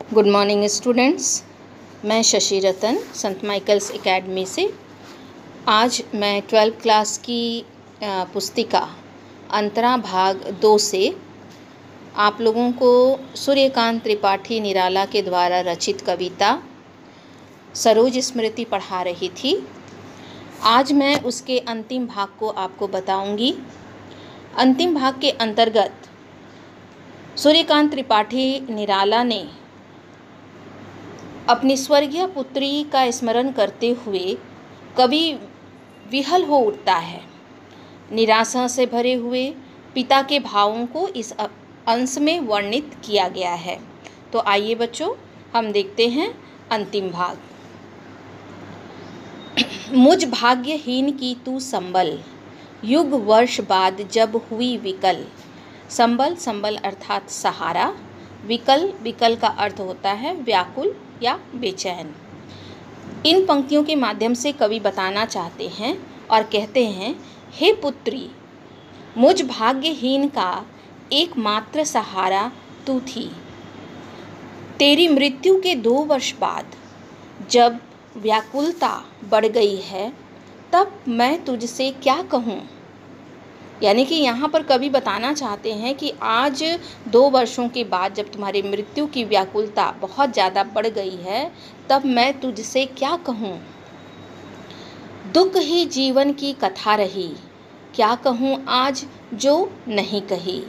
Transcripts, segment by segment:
Good morning students. मैं शशि रतन संत Michaels academy से आज मैं 12th क्लास की पुस्तिका अंतरा भाग 2 से आप लोगों को सूर्यकांत त्रिपाठी निराला के द्वारा रचित कविता सरोज स्मृति पढ़ा रही थी। आज मैं उसके अंतिम भाग को आपको बताऊंगी। अंतिम भाग के अंतर्गत सूर्यकांत त्रिपाठी निराला ने अपनी स्वर्गीय पुत्री का स्मरण करते हुए कवि विहल हो उठता है। निराशा से भरे हुए पिता के भावों को इस अंश में वर्णित किया गया है। तो आइए बच्चों, हम देखते हैं अंतिम भाग। मुझ भाग्यहीन की तू संबल, युग वर्ष बाद जब हुई विकल। संबल, संबल अर्थात सहारा। विकल, विकल का अर्थ होता है व्याकुल या बेचैन। इन पंक्तियों के माध्यम से कवि बताना चाहते हैं और कहते हैं, हे पुत्री, मुझ भाग्यहीन का एकमात्र सहारा तू थी। तेरी मृत्यु के 2 वर्ष बाद जब व्याकुलता बढ़ गई है, तब मैं तुझसे क्या कहूँ। यानी कि यहाँ पर कवि बताना चाहते हैं कि आज 2 वर्षों के बाद जब तुम्हारी मृत्यु की व्याकुलता बहुत ज़्यादा बढ़ गई है, तब मैं तुझसे क्या कहूँ। दुख ही जीवन की कथा रही, क्या कहूँ आज जो नहीं कही।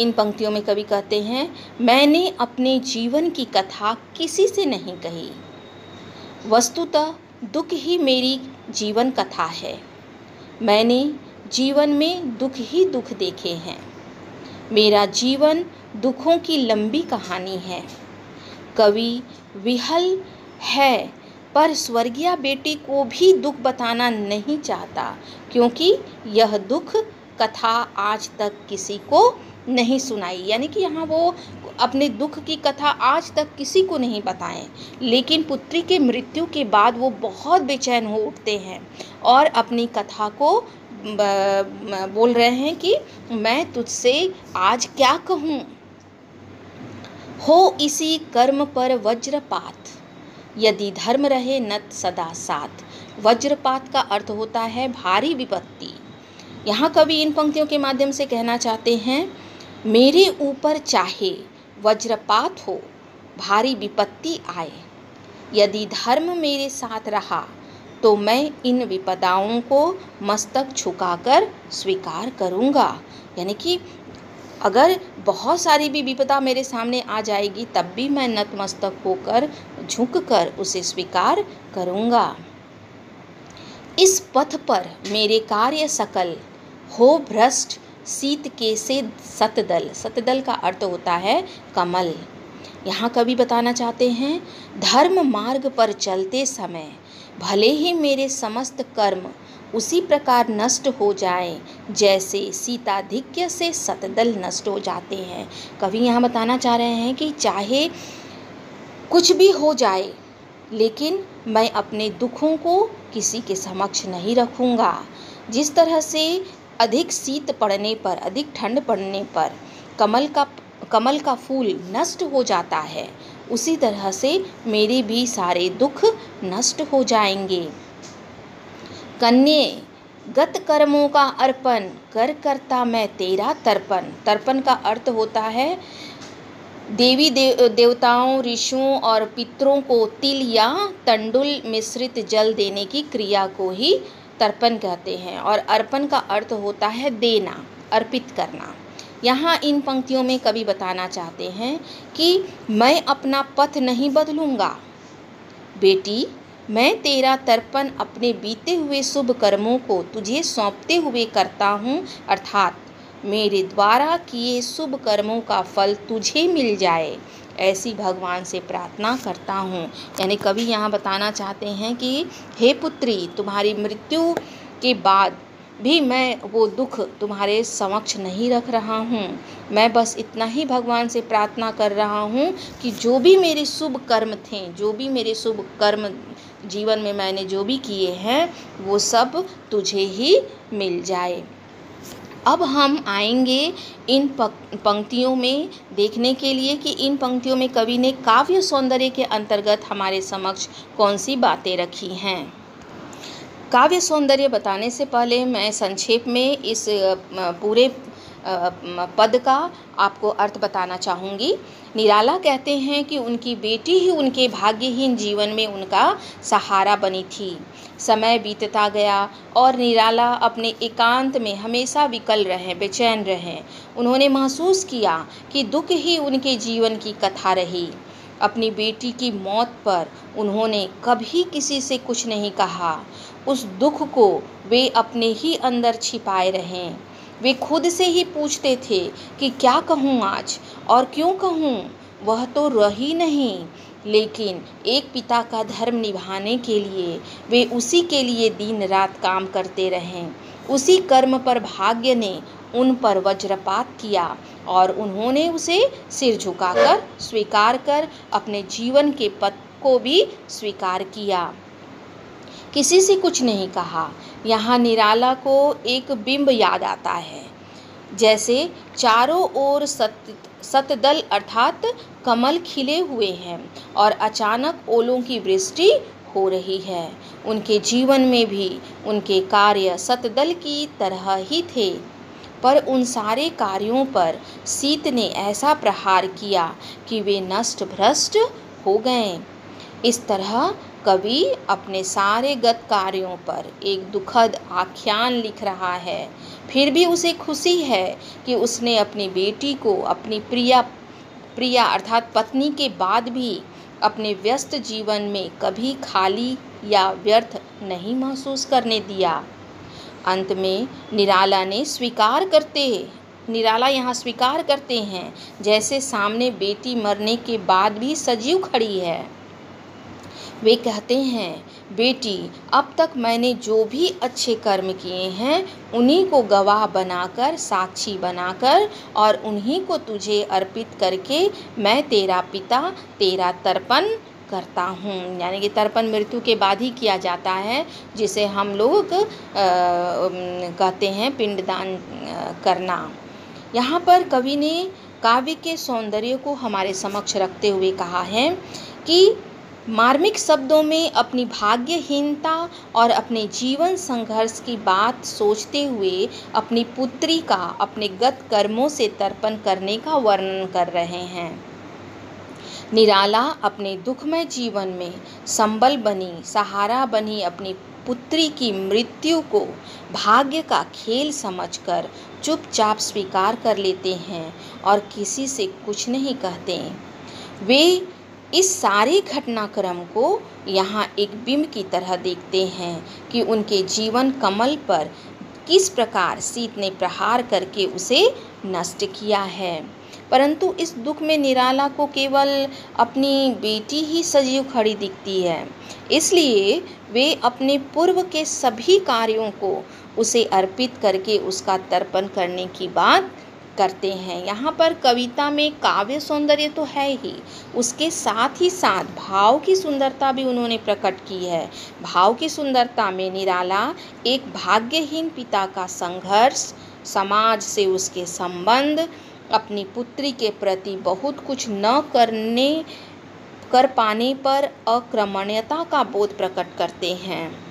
इन पंक्तियों में कवि कहते हैं, मैंने अपने जीवन की कथा किसी से नहीं कही। वस्तुतः दुख ही मेरी जीवन कथा है। मैंने जीवन में दुख ही दुख देखे हैं। मेरा जीवन दुखों की लंबी कहानी है। कवि विहल है, पर स्वर्गीय बेटी को भी दुख बताना नहीं चाहता, क्योंकि यह दुख कथा आज तक किसी को नहीं सुनाई। यानी कि यहाँ वो अपने दुख की कथा आज तक किसी को नहीं बताएं, लेकिन पुत्री के मृत्यु के बाद वो बहुत बेचैन हो उठते हैं और अपनी कथा को बोल रहे हैं कि मैं तुझसे आज क्या कहूँ। हो इसी कर्म पर वज्रपात, यदि धर्म रहे नत सदा साथ। वज्रपात का अर्थ होता है भारी विपत्ति। यहाँ कवि इन पंक्तियों के माध्यम से कहना चाहते हैं, मेरे ऊपर चाहे वज्रपात हो, भारी विपत्ति आए, यदि धर्म मेरे साथ रहा तो मैं इन विपदाओं को मस्तक झुकाकर स्वीकार करूँगा। यानी कि अगर बहुत सारी भी विपदा मेरे सामने आ जाएगी, तब भी मैं नतमस्तक होकर झुककर उसे स्वीकार करूँगा। इस पथ पर मेरे कार्य सकल, हो भ्रष्ट शीत के से सतदल। सतदल का अर्थ होता है कमल। यहाँ कवि बताना चाहते हैं, धर्म मार्ग पर चलते समय भले ही मेरे समस्त कर्म उसी प्रकार नष्ट हो जाएं, जैसे सीताधिक्य से सतदल नष्ट हो जाते हैं। कवि यहाँ बताना चाह रहे हैं कि चाहे कुछ भी हो जाए, लेकिन मैं अपने दुखों को किसी के समक्ष नहीं रखूँगा। जिस तरह से अधिक शीत पड़ने पर, अधिक ठंड पड़ने पर कमल का फूल नष्ट हो जाता है, उसी तरह से मेरे भी सारे दुख नष्ट हो जाएंगे। कन्ये गत कर्मों का अर्पण कर करता मैं तेरा तर्पण। तर्पण का अर्थ होता है देवी देवताओं, ऋषियों और पितरों को तिल या तंडुल मिश्रित जल देने की क्रिया को ही तर्पण कहते हैं। और अर्पण का अर्थ होता है देना, अर्पित करना। यहाँ इन पंक्तियों में कवि बताना चाहते हैं कि मैं अपना पथ नहीं बदलूँगा। बेटी, मैं तेरा तर्पण अपने बीते हुए शुभ कर्मों को तुझे सौंपते हुए करता हूँ, अर्थात मेरे द्वारा किए शुभ कर्मों का फल तुझे मिल जाए, ऐसी भगवान से प्रार्थना करता हूँ। यानी कवि यहाँ बताना चाहते हैं कि हे पुत्री, तुम्हारी मृत्यु के बाद भी मैं वो दुख तुम्हारे समक्ष नहीं रख रहा हूँ। मैं बस इतना ही भगवान से प्रार्थना कर रहा हूँ कि जो भी मेरे शुभ कर्म थे, जो भी मेरे शुभ कर्म जीवन में मैंने जो भी किए हैं, वो सब तुझे ही मिल जाए। अब हम आएंगे इन पंक्तियों में देखने के लिए कि इन पंक्तियों में कवि ने काव्य सौंदर्य के अंतर्गत हमारे समक्ष कौन सी बातें रखी हैं। काव्य सौंदर्य बताने से पहले मैं संक्षेप में इस पूरे पद का आपको अर्थ बताना चाहूँगी। निराला कहते हैं कि उनकी बेटी ही उनके भाग्यहीन जीवन में उनका सहारा बनी थी। समय बीतता गया और निराला अपने एकांत में हमेशा विकल रहे, बेचैन रहे। उन्होंने महसूस किया कि दुख ही उनके जीवन की कथा रही। अपनी बेटी की मौत पर उन्होंने कभी किसी से कुछ नहीं कहा। उस दुख को वे अपने ही अंदर छिपाए रहे। वे खुद से ही पूछते थे कि क्या कहूँ आज और क्यों कहूँ, वह तो रही नहीं। लेकिन एक पिता का धर्म निभाने के लिए वे उसी के लिए दिन रात काम करते रहे। उसी कर्म पर भाग्य ने उन पर वज्रपात किया और उन्होंने उसे सिर झुकाकर स्वीकार कर अपने जीवन के पथ को भी स्वीकार किया। किसी से कुछ नहीं कहा। यहाँ निराला को एक बिंब याद आता है, जैसे चारों ओर सतदल अर्थात कमल खिले हुए हैं और अचानक ओलों की वृष्टि हो रही है। उनके जीवन में भी उनके कार्य सतदल की तरह ही थे, पर उन सारे कार्यों पर शीत ने ऐसा प्रहार किया कि वे नष्ट भ्रष्ट हो गए। इस तरह कवि अपने सारे गत कार्यों पर एक दुखद आख्यान लिख रहा है। फिर भी उसे खुशी है कि उसने अपनी बेटी को अपनी प्रिया अर्थात पत्नी के बाद भी अपने व्यस्त जीवन में कभी खाली या व्यर्थ नहीं महसूस करने दिया। अंत में निराला यहाँ स्वीकार करते हैं, जैसे सामने बेटी मरने के बाद भी सजीव खड़ी है। वे कहते हैं, बेटी, अब तक मैंने जो भी अच्छे कर्म किए हैं उन्हीं को गवाह बनाकर, साक्षी बनाकर और उन्हीं को तुझे अर्पित करके मैं तेरा पिता, तेरा तर्पण करता हूँ। यानी कि तर्पण मृत्यु के बाद ही किया जाता है, जिसे हम लोग कहते हैं पिंडदान करना। यहाँ पर कवि ने काव्य के सौंदर्य को हमारे समक्ष रखते हुए कहा है कि मार्मिक शब्दों में अपनी भाग्यहीनता और अपने जीवन संघर्ष की बात सोचते हुए अपनी पुत्री का अपने गत कर्मों से तर्पण करने का वर्णन कर रहे हैं। निराला अपने दुखमय जीवन में संबल बनी, सहारा बनी अपनी पुत्री की मृत्यु को भाग्य का खेल समझकर चुपचाप स्वीकार कर लेते हैं और किसी से कुछ नहीं कहते। वे इस सारे घटनाक्रम को यहाँ एक बिंब की तरह देखते हैं कि उनके जीवन कमल पर किस प्रकार शीत ने प्रहार करके उसे नष्ट किया है। परंतु इस दुख में निराला को केवल अपनी बेटी ही सजीव खड़ी दिखती है, इसलिए वे अपने पूर्व के सभी कार्यों को उसे अर्पित करके उसका तर्पण करने की बात करते हैं। यहाँ पर कविता में काव्य सौंदर्य तो है ही, उसके साथ ही साथ भाव की सुंदरता भी उन्होंने प्रकट की है। भाव की सुंदरता में निराला एक भाग्यहीन पिता का संघर्ष, समाज से उसके संबंध, अपनी पुत्री के प्रति बहुत कुछ न कर पाने पर अक्रमण्यता का बोध प्रकट करते हैं।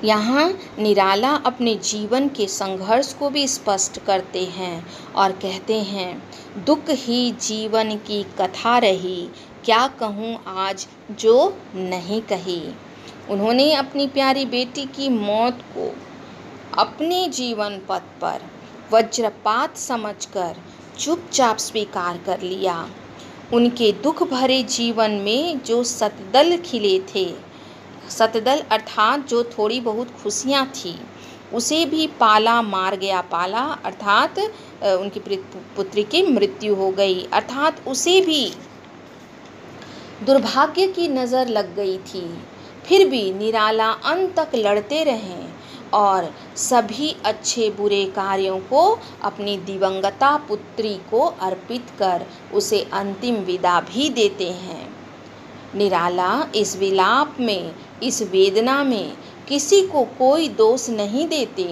यहाँ निराला अपने जीवन के संघर्ष को भी स्पष्ट करते हैं और कहते हैं, दुख ही जीवन की कथा रही, क्या कहूँ आज जो नहीं कही। उन्होंने अपनी प्यारी बेटी की मौत को अपने जीवन पथ पर वज्रपात समझकर चुपचाप स्वीकार कर लिया। उनके दुख भरे जीवन में जो सतदल खिले थे, सतदल अर्थात जो थोड़ी बहुत खुशियाँ थी, उसे भी पाला मार गया। पाला अर्थात उनकी पुत्री की मृत्यु हो गई, अर्थात उसे भी दुर्भाग्य की नज़र लग गई थी। फिर भी निराला अंत तक लड़ते रहे और सभी अच्छे बुरे कार्यों को अपनी दिवंगता पुत्री को अर्पित कर उसे अंतिम विदा भी देते हैं। निराला इस विलाप में, इस वेदना में किसी को कोई दोष नहीं देते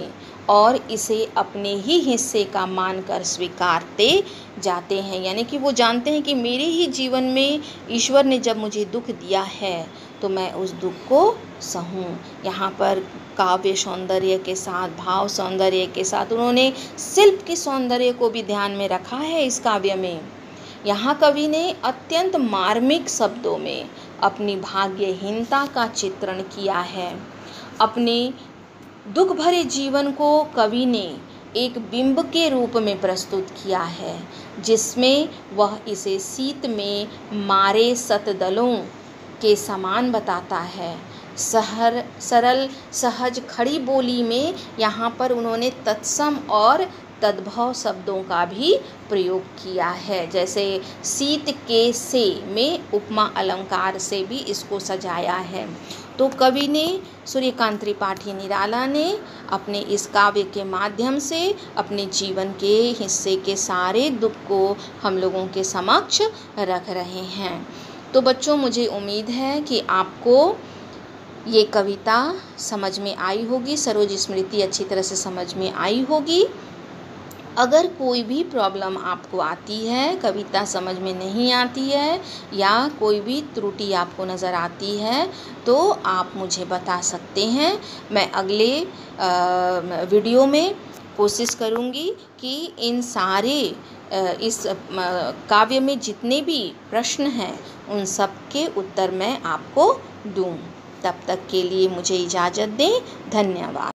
और इसे अपने ही हिस्से का मानकर स्वीकारते जाते हैं। यानी कि वो जानते हैं कि मेरे ही जीवन में ईश्वर ने जब मुझे दुख दिया है तो मैं उस दुख को सहूँ। यहाँ पर काव्य सौंदर्य के साथ, भाव सौंदर्य के साथ उन्होंने शिल्प के सौंदर्य को भी ध्यान में रखा है इस काव्य में। यहाँ कवि ने अत्यंत मार्मिक शब्दों में अपनी भाग्यहीनता का चित्रण किया है। अपने दुख भरे जीवन को कवि ने एक बिंब के रूप में प्रस्तुत किया है, जिसमें वह इसे शीत में मारे शतदलों के समान बताता है। सरल सहज खड़ी बोली में यहाँ पर उन्होंने तत्सम और तद्भव शब्दों का भी प्रयोग किया है। जैसे शीत के से में उपमा अलंकार से भी इसको सजाया है। तो कवि ने, सूर्यकांत त्रिपाठी निराला ने अपने इस काव्य के माध्यम से अपने जीवन के हिस्से के सारे दुख को हम लोगों के समक्ष रख रहे हैं। तो बच्चों, मुझे उम्मीद है कि आपको ये कविता समझ में आई होगी, सरोज स्मृति अच्छी तरह से समझ में आई होगी। अगर कोई भी प्रॉब्लम आपको आती है, कविता समझ में नहीं आती है या कोई भी त्रुटि आपको नज़र आती है तो आप मुझे बता सकते हैं। मैं अगले वीडियो में कोशिश करूँगी कि इन सारे इस काव्य में जितने भी प्रश्न हैं उन सब के उत्तर मैं आपको दूँ। तब तक के लिए मुझे इजाज़त दें। धन्यवाद।